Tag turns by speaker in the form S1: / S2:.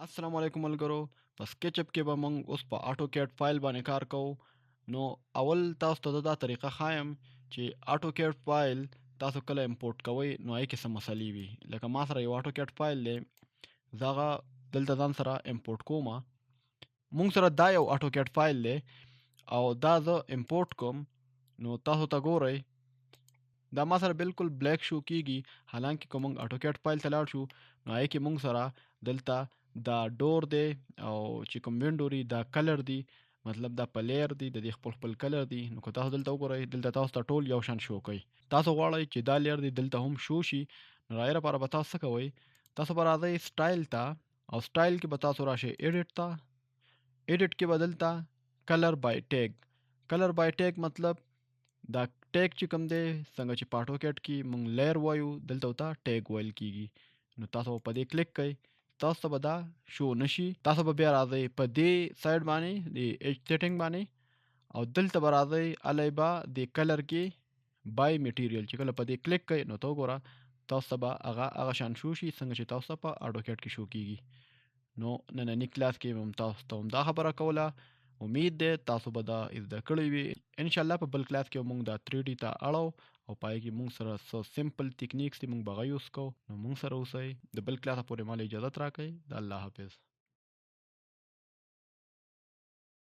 S1: السلام علیکم ملګرو. په سکیچ اپ کې به موږ اوس په اټو کیډ فایل باندې کار کوو. نو اول تاسو ته دا طریقه خایم چې اټو کیډ فایل تاسو کله امپورټ کوئ نو هغې کې څه مسلې وي. لکه ما سره یو اټو کیډ فایل دی، زه هغه دلته ځان سره امپورټ کوم. موږ سره دا یو اټو کیډ فایل دی او دا زه امپورټ کوم. نو تاسو ته ګورئ دا ما سره بالکل بلیک شو کیږي، حالانکه که موږ اټو کیډ فایل ته لاړ شو نو هغې کې موږ سره دلته دا ډور دی او چې کوم وینډو دی دا کلر دی، مطلب دا په لیر دی، د دې خپل کلر دی. نو که تاسو دلته وګورئ دلته تاسو ته ټول یو شان شو کوي. تاسو غواړئ چې دا لیر دی دلته هم شو شي، نو هغې لپاره به تاسو څه کوئ، تاسو به راځئ سټایل ته او سټایل کې به تاسو راشئ ایډیټ ته. ایډیټ کې به دلته کلر بای ټیګ، کلر بای ټیګ مطلب دا ټیګ چې کوم دی څنګه چې په اټو کیډ کې موږ لیر وایو دلته ورته ټیګ ویل کیږي. نو تاسو په دې کلیک کوئ، تاسو ته به دا شو نشي. تاسو به بیا راځئ په دې سایډ باندې د ایج سیټینګ باندې او دلته به راځئ الی به د کلر کې بای میټیریل چې کله په دې کلیک کوئ نو ته وګوره تاسو ته به هغه شان شو شي څنګه چې تاسو ته په اټو کیډ کې شو کیږي. نو نننی کلاس کې هم تاسو ته هم دا خبره کوله. امید دی تاسو به دا زده کړی وي. ان شاء الله په بل کلاس کې موږ دا 3D ته اړو او پای کې موږ سره څو سمپل ټیکنیکس دي موږ به یوز کوو. نو موږ سره اوسئ. د بل کلاس پورې مال اجازه راکړئ. د الله حافظ.